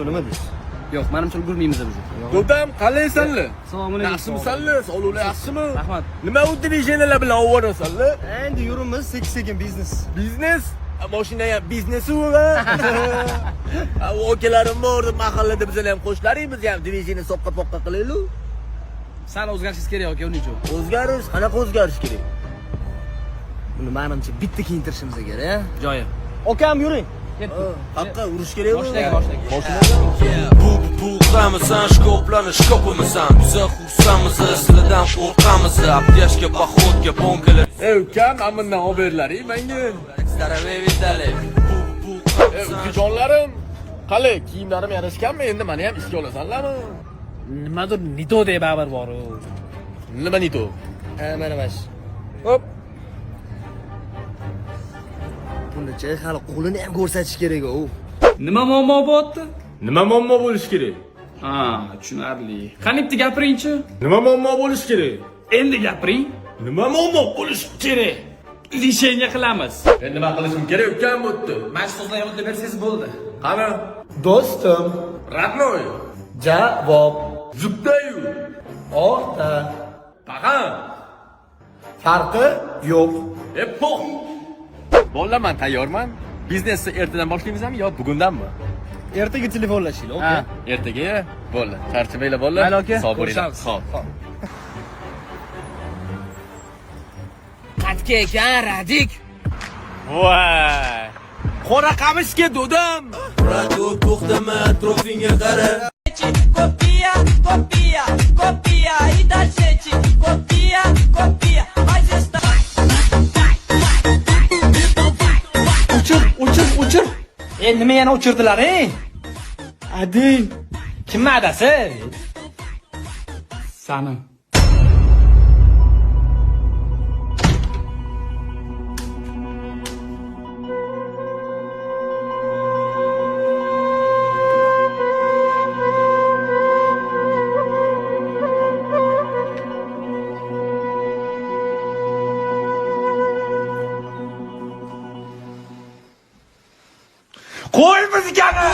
Что, nima deysiz? Yo'q, menimcha ulgurmaymiz biz. Do'dam, qalaysanlar? Assalomu alaykum. Yaxshimisanlar? Sog'liklar yaxshimi? Rahmat. Nima u diviziyalar bilan ovorasanlar? Endi yurimiz sekin biznes. Biznes? Mashina ham biznesi va. Okalarim bor, mahallada bizlar ham qo'shlarimiz ham diviziyani soqqa-poqqa qilaylik. Sal o'zgarishingiz kerak yoki uning uchun. O'zgarish, qanaqa o'zgarish kerak? Buni menimcha bitta kiyintirishimiz kerak. Joyi. Okam yuring. Haqqa urush kerakmi? Boshlang. Bu qilamisan, shkoplarni shkopimisan. Biza xursamiz, sizlardan qo'rqamiz. Apteshka, poxodga, bonkalar. Ey ukam, ammindan xabarlaring menga. Starovey Vitaliy. Ukajonlarim, qalay, kiyimlarim yarashganmi? Endi meni ham ishga olasanlarmi? Nimadir Nito deb xabar bor-ku. Nima nito? Mana mana shu. Hop. Buncha hali qo'lini ham ko'rsatish kerak-ku. Nima muammo bo'pti? Nima muammo bo'lish kerak? Ha, tushunarli. Qani bitta gapiringchi? Nima muammo bo'lish kerak? Endi gapiring. Nima muammo bo'lish kerak? Lishenya qilamiz. Endi nima qilishim kerak ukam bo'pti? Mana shu so'zlarni yodlab bersangiz bo'ldi. Qani? Do'stim, Radnoy. javob, Zubdayu. orta, Paqa. farqi yo'q. Po'q. Bolalar, men tayyorman. Biznesni ertadan boshlaymizmi yo bugundanmi? Ertaga telefonlashinglar, Ha, okey? ertaga. Bo'ldi. Charchamanglar bolalar. Mayli, aka. Sog' bo'linglar. Ko'rishamiz. Xo'p. Qatga ekan, Radik. Voy. Qora qamishga do'dim. Radio to'xtama, atrofingga qara. Copia, copia, copia e da gente. Copia, copia, mas está. O'chir. Nima yana o'chirdilar, Ading. Kim adasi? Sani. Qo'y muzikani.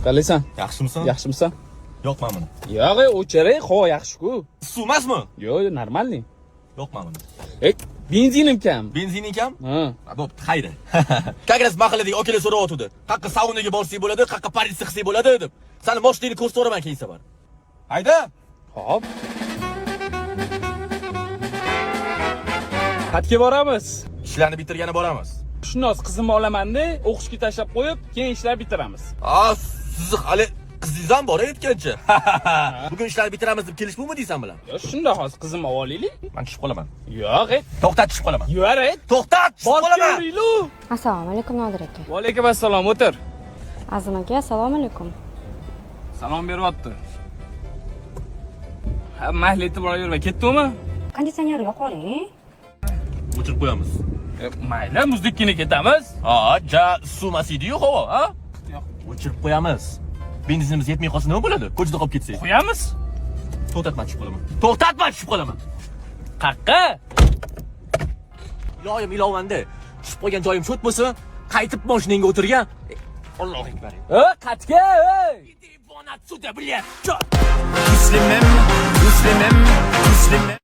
Qalaysan? Yaxshimisan? Yaxshimisan? Yo'qman buni. Yo'q, o'chiray, yaxshi-ku. Suvmasmi? Yo'q, normalniy. Yo'qman buni. Benzinim kam. Benzining kam? Ha. Bo'pti, hayda. Kagras mahalladagi okalar so'rayotdi. Qaqqa saunaga borsak bo'ladi, qaqqa Parisga qilsak bo'ladi deb. Sani moshinangni ko'rsataman keyin safar. Hayda. Hop. Qatga boramiz. Ishlarni bitirgani boramiz. Shundoq qizimni olaman-da, o'qishga tashlab qo'yib, keyin ishlar bitiramiz. Siz hali qizingiz ham bor aytgancha. Bugun ishlarni bitiramiz deb kelishmoqmi deysan bilan? Yo, shundoq hozir qizimni olaylik. Men tushib qolaman. Yo'q, To'xtat, tushib qolaman. Yur, To'xtat, tushib qolaman. Assalomu alaykum Nodir aka. Va alaykum assalom, o'tir. Azim aka, assalomu alaykum. Salom beryapti. Ha, mayli etib boraverma, ketdingmi? Konditsioner yoqoling. O'chirib qo'yamiz. Mayli, muzdekkina ketamiz. Ha, suvmasiydi-yu, havo, ha? Yo'q. O'chirib qo'yamiz. Benzinimiz yetmay qolsa nima bo'ladi? Ko'chada qolib ketsak. Qo'yamiz. To'xtatma, tushib qolaman. To'xtatma, tushib qolaman. Qaqqa? Iloyim ilovanda. Tushib qolgan joyim shot bo'lsa, qaytib mashinangga o'tirgan. Allohu akbar. Qatga, Devona sуда, блядь. Muslimim, muslimim, muslimim.